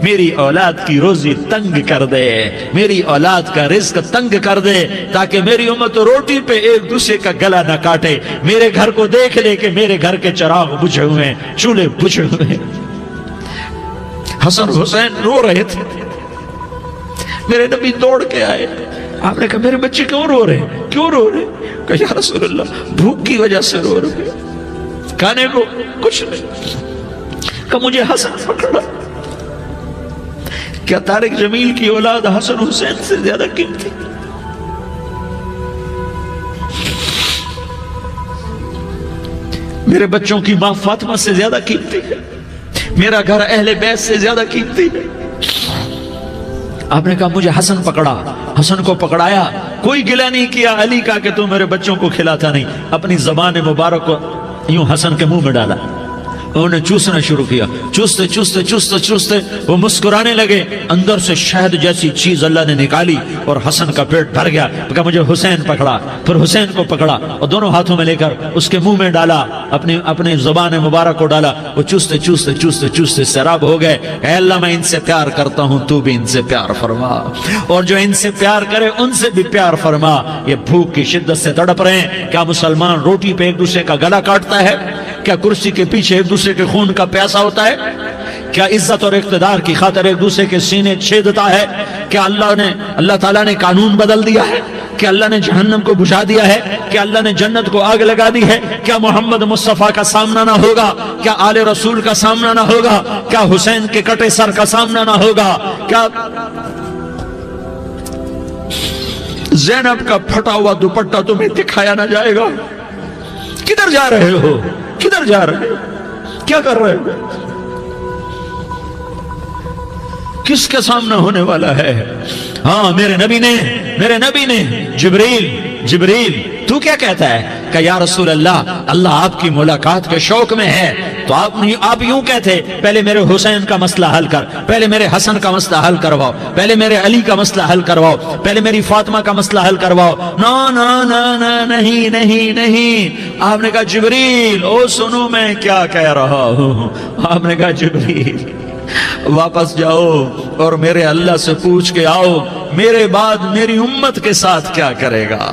میری اولاد کی روزی تنگ کر دے, میری اولاد کا رزق تنگ کر دے, تاکہ میری امت روٹی پہ ایک دوسرے کا گلا نہ کاٹے. میرے گھر کو دیکھ لے کہ میرے گھر کے چراغ بجھے ہوئے ہیں, چولہے بجھے ہوئے ہیں. حسن حسین رو رہے تھے, میرے نبی دوڑ کے آئے. آپ نے کہا میرے بچے کیوں رو رہے ہیں, کیوں رو رہے ہیں؟ کہا یا رسول اللہ بھوک کی وجہ سے رو رہے ہیں, کھانے کو کچھ نہیں. کہا مجھے حسن پکڑا. کیا طارق جمیل کی اولاد حسن حسین سے زیادہ قیمتی؟ میرے بچوں کی ماں فاطمہ سے زیادہ قیمتی ہے, میرا گھر اہل بیت سے زیادہ قیمتی ہے. آپ نے کہا مجھے حسن پکڑا. حسن کو پکڑایا, کوئی گلہ نہیں کیا علی کا کہ تو میرے بچوں کو کھلاتا نہیں. اپنی زبان مبارک کو یوں حسن کے منہ میں ڈالا, انہوں نے چوسنا شروع کیا. چوستے چوستے چوستے چوستے وہ مسکرانے لگے. اندر سے شہد جیسی چیز اللہ نے نکالی اور حسن کا پیٹ بھر گیا. کہا مجھے حسین پکڑا. پھر حسین کو پکڑا اور دونوں ہاتھوں میں لے کر اس کے منہ میں ڈالا, اپنی زبان مبارک کو ڈالا. وہ چوستے چوستے چوستے چوستے سیراب ہو گئے. اے اللہ میں ان سے پیار کرتا ہوں, تو بھی ان سے پیار فرما, اور جو ان سے پیار کرے ان سے بھی پیار فرما. یہ بھوک کی شدت سے تڑپ رہے ہیں. کیا مسلمان روٹی پہ ایک دوسرے کا گلا کاٹتا ہے؟ کیا کرسی کے پیچھے ایک دوسرے کے خون کا پیاسا ہوتا ہے؟ کیا عزت اور اقتدار کی خاطر ایک دوسرے کے سینے چھیدتا ہے؟ کیا اللہ تعالیٰ نے قانون بدل دیا ہے؟ کیا اللہ نے جہنم کو بجھا دیا ہے؟ کیا اللہ نے جنت کو آگ لگا دی ہے؟ کیا محمد مصطفیٰ کا سامنا نہ ہوگا؟ کیا آل رسول کا سامنا نہ ہوگا؟ کیا حسین کے کٹے سر کا سامنا نہ ہوگا؟ کیا زینب کا پھٹا ہوا دوپٹہ تمہیں دکھایا نہ جائے گا؟ کدھر جا رہے ہو؟ کدھر جا رہے ہو؟ کیا کر رہے ہو؟ کس کے سامنے ہونے والا ہے؟ ہاں میرے نبی نے جبریل تو کیا کہتا ہے؟ کہ یا رسول اللہ آپ کی ملاقات کے شوق میں ہے. تو آپ یوں کہتے پہلے میرے حسین کا مسئلہ حل کر, پہلے میرے حسن کا مسئلہ حل کرواؤ, پہلے میرے علی کا مسئلہ حل کرواؤ, پہلے میری فاطمہ کا مسئلہ حل کرواؤ. نہیں. آپ نے کہا جبریل او سنو میں کیا کہہ رہا ہوں. آپ نے کہا جبریل واپس جاؤ اور میرے اللہ سے پوچھ کے آؤ میرے بعد میری امت کے ساتھ کیا کرے گا,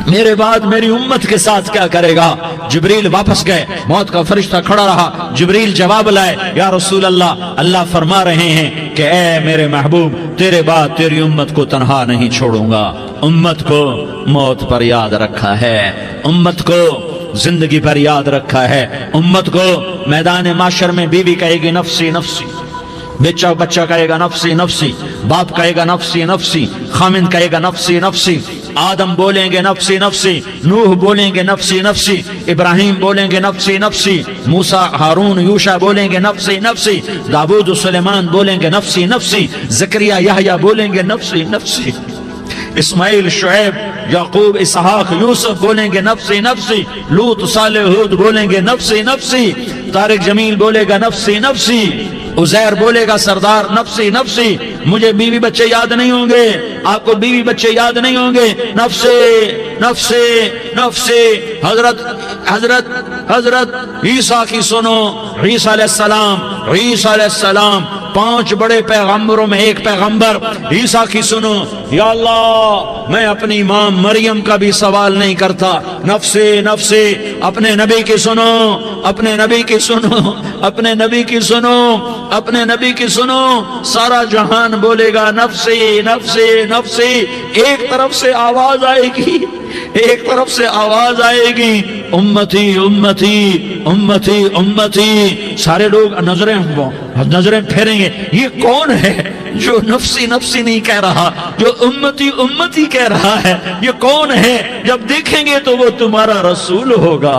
میرے بعد میری امت کے ساتھ کیا کرے گا. جبریل واپس گئے, موت کا فرشتہ کھڑا رہا. جبریل جواب لائے, یا رسول اللہ فرما رہے ہیں کہ اے میرے محبوب تیرے بعد تیری امت کو تنہا نہیں چھوڑوں گا. امت کو موت پر یاد رکھا ہے, امت کو زندگی پر یاد رکھا ہے, امت کو میدان معاشر میں بیوی کہے گی نفسی نفسی, بچہ کہے گا نفسی نفسی, باپ کہے گا نفسی نفسی, خامند کہے گا نفسی نفسی, آدم بولیں گے نفسی نفسی, نوح بولیں گے نفسی نفسی, ابراہیم بولیں گے نفسی نفسی, موسیٰ ہارون یوشع بولیں گے نفسی نفسی, داؤد سلیمان بولیں گے نفسی نفسی, زکریا یحییٰ بولیں گے نفسی نفسی, اسماعیل شعیب یعقوب اسحاق یوسف بولیں گے نفسی نفسی, لوط صالح ہود بولیں گے نفسی نفسی, طارق جمیل بولے گا نفسی نفسی, عزیر بولے گا سردار نفسی نفسی. مجھے بیوی بچے یاد نہیں ہوں گے, آپ کو بیوی بچے یاد نہیں ہوں گے, نفسی نفسی نفسی. حضرت عیسیٰ کی سنو, عیسیٰ علیہ السلام 5 بڑے پیغمبروں میں ایک پیغمبر عیسیٰ کی سنو. یا اللہ میں اپنی ماں مریم کا بھی سوال نہیں کرتا, نفسی نفسی. اپنے نبی کی سنو, اپنے نبی کی سنو, اپنے نبی کی سنو, اپنے نبی کی سنو. سارا جہان بولے گا نفسی نفسی نفسی. ایک طرف سے آواز آئے گی, ایک طرف سے آواز آئے گی امتی امتی امتی امتی. سارے لوگ نظریں پھیریں گے, یہ کون ہے جو نفسی نفسی نہیں کہہ رہا, جو امتی امتی کہہ رہا ہے؟ یہ کون ہے؟ جب دیکھیں گے تو وہ تمہارا رسول ہوگا.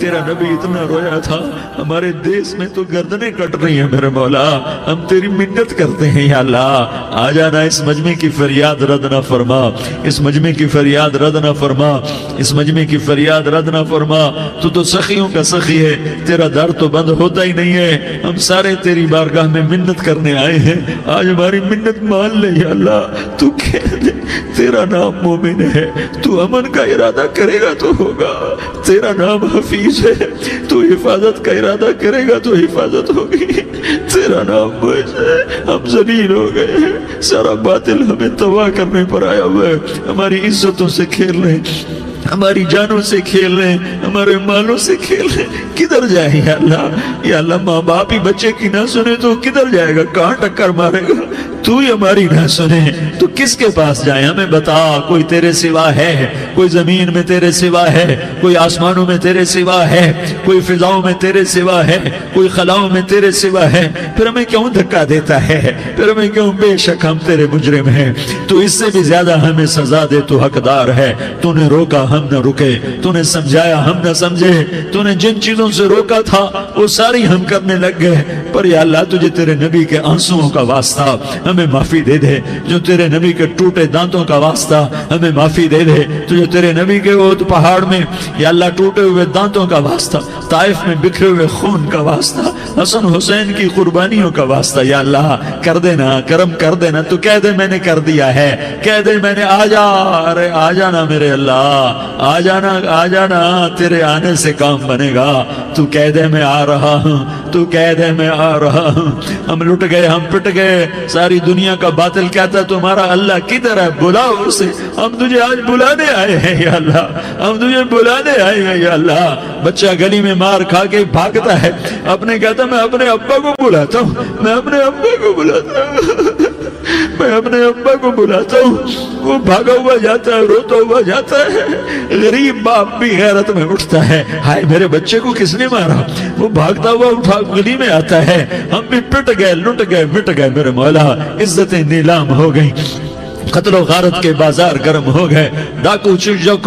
تیرا نبی اتنا رویا تھا. ہمارے دیس میں تو گردنیں کٹ رہی ہیں میرے مولا, ہم تیری منت کرتے ہیں یا اللہ, آ جانا, اس مجمع کی فریاد رد نہ فرما, اس مجمع کی فریاد رد نہ فرما, اس مجمع کی فریاد رد نہ فرما. تو سخیوں کا سخی ہے, تیرا در تو بند ہوتا ہی نہیں ہے. ہم سارے تیری بارگاہ میں منت کرنے آئے ہیں, آج ہماری منت مان لے یا اللہ. تو کہہ دے تیرا نام مومن ہے, تو امن کا ارادہ کرے گا تو ہوگا. تیرا نام حفیظ ہے, تو حفاظت کا ارادہ کرے گا تو حفاظت ہوگی. تیرا نام معز ہے, ہم ذلیل ہو گئے ہیں, سارا باطل ہمیں تباہ کرنے پر آیا ہوا ہے. ہماری عزتوں سے کھیل رہے ہیں, ہماری جانوں سے کھیل رہے ہیں, ہمارے مالوں سے کھیل رہے ہیں. کدھر جائے یا اللہ؟ یا اللہ ماں باپ ہی بچے کی نہ سنے تو کدھر جائے گا, کہاں ٹکر مارے گا؟ تو ہی ہماری نہ سنے تو کس کے پاس جائیں؟ ہمیں بتا. کوئی تیرے سوا ہے, کوئی زمین میں تیرے سوا ہے, کوئی آسمانوں میں تیرے سوا ہے, کوئی فضاؤں میں تیرے سوا ہے, کوئی خلاؤں میں تیرے سوا ہے. پھر ہمیں کیوں دھکا دیتا ہے؟ پھر ہمیں کیوں؟ بے شک ہم تیرے مجرم ہیں, تو اس سے بھی زیادہ ہمیں سزا دے, تو حقدار ہے. تو نے روکا ہم نہ رکے, تو نے سمجھایا ہم نہ سمجھے, تو نے جن چیزوں سے روکا تھا وہ ساری ہم کرنے لگ گئے. پر یا اللہ تجھے تیرے نبی کے آنسوؤں کا واسطہ ہمیں معافی دے دے. جو تیرے نبی کے ٹوٹے دانتوں کا واسطہ ہمیں معافی دے دے. تجھے تیرے نبی کے احد پہاڑ میں یا اللہ ٹوٹے ہوئے دانتوں کا واسطہ, طائف میں بکھرے ہوئے خون کا واسطہ, حسن حسین کی قربانیوں کا واسطہ یا اللہ کر دینا, کرم کر دینا. تو کہہ دے میں نے کر دیا ہے, کہہ دے میں نے. آ جا, ارے آ جانا میرے اللہ, آ جانا, آ جانا, تیرے آنے سے کام بنے گا. تو کہہ دے میں آ رہا ہوں, تو کہہ دے میں آ رہا ہوں. ہم لٹ گئے, ہم پٹ گئے, ساری دنیا کا باطل کہتا ہے تمہارا اللہ کدھر ہے, بلاؤ اسے. ہم تجھے آج بلانے آئے ہیں یا اللہ, ہم تجھے بلانے آئے ہیں یا اللہ. بچہ گلی میں مار کھا کے بھاگتا ہے, اپنے کہتا میں اپنے ابا کو بلاتا ہوں, میں اپنے ابا کو بلاتا ہوں, میں اپنے ابا کو بلاتا ہوں. وہ بھاگا ہوا جاتا ہے, روتا ہوا جاتا ہے. غریب باپ بھی غیرت میں اٹھتا ہے, ہائے میرے بچے کو کس نے مارا. وہ بھاگتا ہوا اٹھا گلی میں آتا ہے. ہم بھی پٹ گئے, لٹ گئے, مٹ گئے میرے مولا. عزتیں نیلام ہو گئیں, قتل و غارت کے بازار گرم ہو گئے, ڈاکو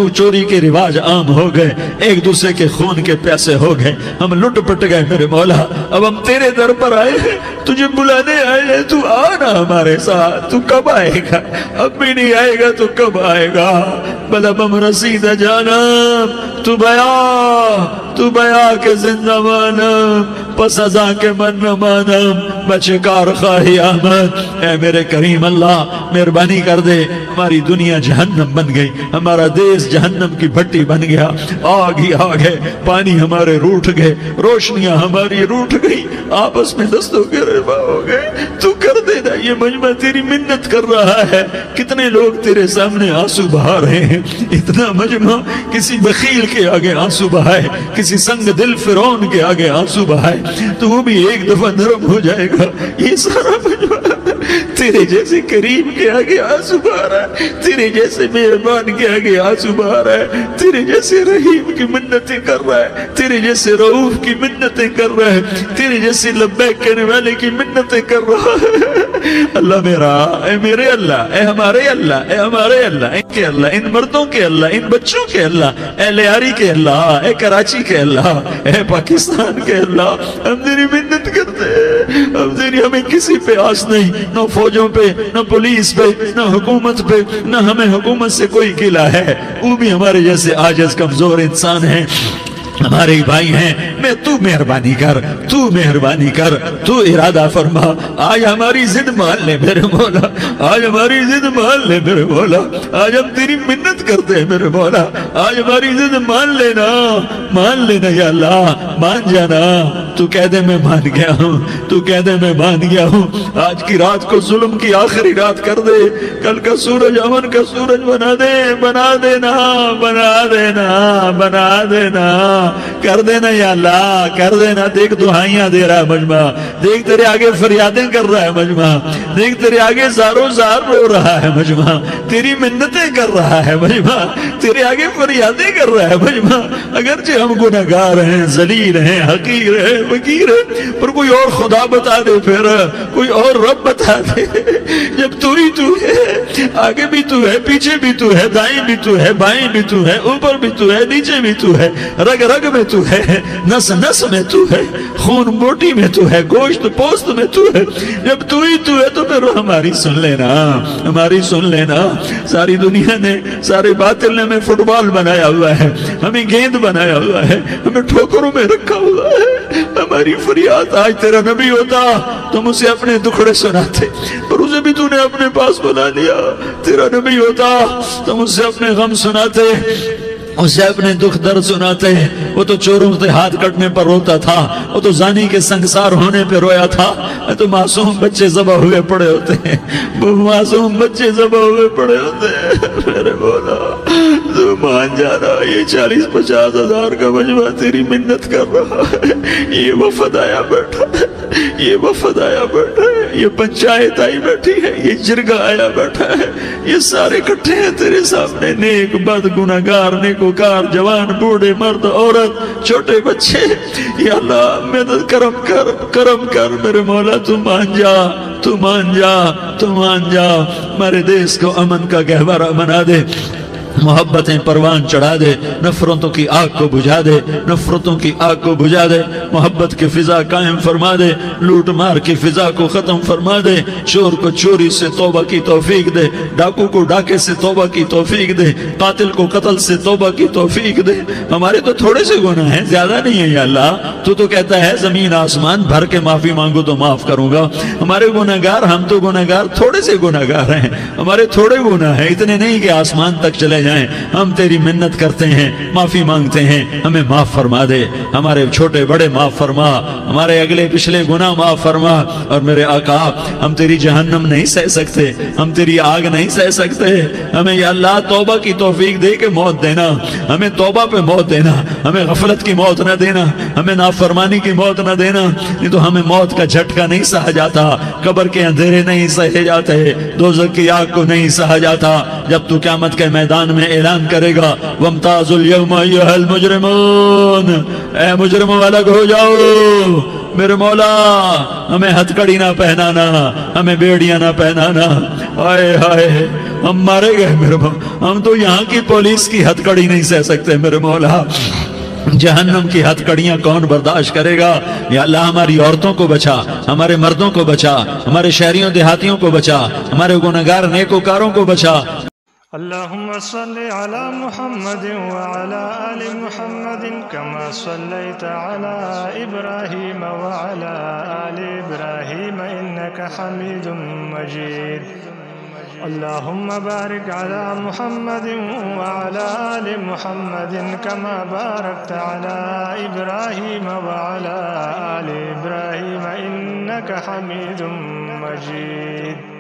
چوری کے رواج عام ہو گئے, ایک دوسرے کے خون کے پیاسے ہو گئے. ہم لٹ پٹ گئے میرے مولا. اب ہم تیرے در پر آئے ہیں, تجھے بلانے آئے ہیں. تو آنا ہمارے ساتھ. تو کب آئے گا؟ اب بھی نہیں آئے گا تو کب آئے گا؟ بل اب ہم رسید جانم, تو بیا کے زندہ مانم, پس ازاں کے من نہ مانم, بچکار خواہی آمد. اے میرے کریم اللہ مہربانی کر دے. ہماری دنیا جہنم بن گئی, ہمارا دیس جہنم کی بھٹی بن گیا. آگ ہی آگ ہے, پانی ہمارے روٹھ گئے, روشنیاں ہماری روٹھ گئی, آپس میں دستوں کے روا ہو گئے. تو کر دینا, یہ مجمع تیری منت کر رہا ہے. کتنے لوگ تیرے سامنے آنسو بہا رہے ہیں. اتنا مجمع کسی بخیل کے آگے آنسو بہائے, کسی سنگ دل فرعون کے آگے آنسو بہائے, تو وہ بھی ایک دفعہ نرم ہو جائے گا. یہ سارا مجمع تیرے جیسے کریم کے آگے آنسو بہا رہا ہے, تیرے جیسے مہربان کے آگے آنسو بہا رہا ہے, تیرے جیسے رحیم کی منتیں کر رہا ہے, تیرے جیسے رؤوف کی منتیں کر رہا ہے, تیرے جیسے لبیک کہنے والے کی منتیں کر رہا ہے. اللہ میرا, اے میرے اللہ, اے ہمارے اللہ, اے ہمارے اللہ, ان کے اللہ, ان مردوں کے اللہ, ان بچوں کے اللہ, اے لیاری کے اللہ, اے کراچی کے اللہ, اے پاکستان کے اللہ, ہم تیری منت کرتے ہیں. ہم تیری, ہمیں کسی پہ آس نہیں, نہ فوجوں پہ, نہ پولیس پہ, نہ حکومت پہ, نہ ہمیں حکومت سے کوئی گلہ ہے. وہ بھی ہمارے جیسے عاجز کمزور انسان ہیں, ہمارے بھائی ہیں. میں تو مہربانی کر, تو مہربانی کر, تو ارادہ فرما. آج ہماری ضد مان لے میرے مولا, آج ہماری ضد مان لے میرے مولا. آج ہم تیری منت کرتے ہیں میرے مولا, آج ہماری ضد مان لینا, مان لینا یا اللہ, مان جانا. تو کہہ دے میں مان گیا ہوں, تو کہہ دے میں مان گیا ہوں. آج کی رات کو ظلم کی آخری رات کر دے, کل کا سورج امن کا سورج بنا دے, بنا دینا, بنا دینا, بنا دینا. کر دینا یا اللہ، کر دینا۔ دیکھ دعائیاں دے رہا ہے مجمع، دیکھ تیرے آگے فریادیں کر رہا ہے مجمع، دیکھ تیرے آگے زارو زار رو رہا ہے مجمع، تیری منتیں کر رہا ہے مجمع، تیرے آگے فریادیں کر رہا ہے مجمع۔ اگرچہ ہم گنہگار ہیں، ذلیل ہیں، حقیر ہیں، فقیر ہیں، پر کوئی اور خدا بتا دے، پھر کوئی اور رب بتا دے۔ جب تو ہی تو ہے، آگے بھی تو ہے، پیچھے بھی تو ہے، دائیں بھی تو ہے، بائیں بھی تو ہے، اوپر بھی تو ہے، نیچے بھی تو ہے، رگ رگ میں تو ہے، نس نس میں تو ہے، خون بوٹی میں تو ہے، گوشت پوست میں تو ہے۔ جب تو ہی تو ہے تو پھر ہماری سن لینا، ہماری سن لینا۔ ساری دنیا نے، سارے باطل نے ہمیں فٹ بال بنایا ہوا ہے، ہمیں گیند بنایا ہوا ہے، ہمیں ٹھوکروں میں رکھا ہوا ہے۔ ہماری فریاد آج تیرا نبی ہوتا تم اسے اپنے دکھڑے سناتے، پر اسے بھی تو نے اپنے پاس بنا لیا۔ تیرا نبی ہوتا تم اسے اپنے غم سناتے، اسے اپنے دکھ درد سناتے۔ وہ تو چوروں سے ہاتھ کٹنے پر روتا تھا، وہ تو زانی کے سنگسار ہونے پہ رویا تھا، تو معصوم بچے ذبح ہوئے پڑے ہوتے ہیں، وہ معصوم بچے ذبح ہوئے پڑے ہوتے ہیں۔ میرے مولا تو مان جا رہا، یہ 40-50 ہزار کا مجمع تیری منت کر رہا ہے، یہ وفد آیا بیٹھا ہے، یہ وفد آیا بیٹھا ہے، یہ پنچایت آئی بیٹھی ہے، یہ جرگہ آیا بیٹھا ہے، یہ سارے کٹھے ہیں تیرے سامنے، نیک بد گناہگار نیکوکار، جوان بوڑھے مرد عورت چھوٹے بچے۔ یا اللہ مدد کرم کر، کرم کر میرے مولا، تو مان جا، تو مان جا، تو مان جا۔ ہمارے دیس کو امن کا گہوارہ بنا دے، محبتیں پروان چڑھا دے، نفرتوں کی آگ کو بجھا دے، نفرتوں کی آگ کو بجھا دے، محبت کی فضا قائم فرما دے، لوٹ مار کی فضا کو ختم فرما دے، چور کو چوری سے توبہ کی توفیق دے، ڈاکو کو ڈاکے سے توبہ کی توفیق دے، قاتل کو قتل سے توبہ کی توفیق دے۔ ہمارے تو تھوڑے سے گناہ ہیں، زیادہ نہیں ہے یا اللہ، تو کہتا ہے زمین آسمان بھر کے معافی مانگو تو معاف کروں گا۔ ہمارے گناہگار، ہم تو گناہگار تھوڑے سے گناہگار ہیں، ہمارے تھوڑے گناہ ہیں، اتنے نہیں کہ آسمان تک چلے جائیں۔ ہم تیری منت کرتے ہیں، معافی مانگتے ہیں، ہمیں معاف فرما دے، ہمارے چھوٹے بڑے معاف فرما، ہمارے اگلے پچھلے گناہ معاف فرما۔ اور میرے آقا ہم تیری جہنم نہیں سہ سکتے، ہم تیری آگ نہیں سہ سکتے، ہمیں یا اللہ توبہ کی توفیق دے کے موت دینا، ہمیں توبہ پہ موت دینا، ہمیں غفلت کی موت نہ دینا، ہمیں نافرمانی کی موت نہ دینا، نہیں تو ہمیں موت کا جھٹکا نہیں سہا جاتا، قبر کے اندھیرے نہیں سہے جاتے، دوزخ کی آگ کو نہیں سہا جاتا۔ جب تو قیامت کے میدان میں اعلان کرے گا وَامْتَازُوا الْيَوْمَ أَيُّهَا الْمُجْرِمُونَ، اے مجرموں الگ ہو جاؤ۔ میرے مولا ہمیں ہتھکڑی نہ پہنانا، ہمیں بیڑیاں نہ پہنانا، آئے ہائے ہم مارے گئے میرے مولا، ہم تو یہاں کی پولیس کی ہتھکڑی نہیں سہ سکتے میرے مولا، جہنم کی ہتھکڑیاں کون برداشت کرے گا؟ یا اللہ ہماری عورتوں کو بچا، ہمارے مردوں کو بچا، ہمارے شہریوں دیہاتیوں کو بچا، ہمارے گنہگار نیکوکاروں کو بچا۔ اللهم صل على محمد وعلى آل محمد كما صليت على إبراهيم وعلى آل إبراهيم إنك حميد مجيد اللهم بارك على محمد وعلى آل محمد كما باركت على إبراهيم وعلى آل إبراهيم إنك حميد مجيد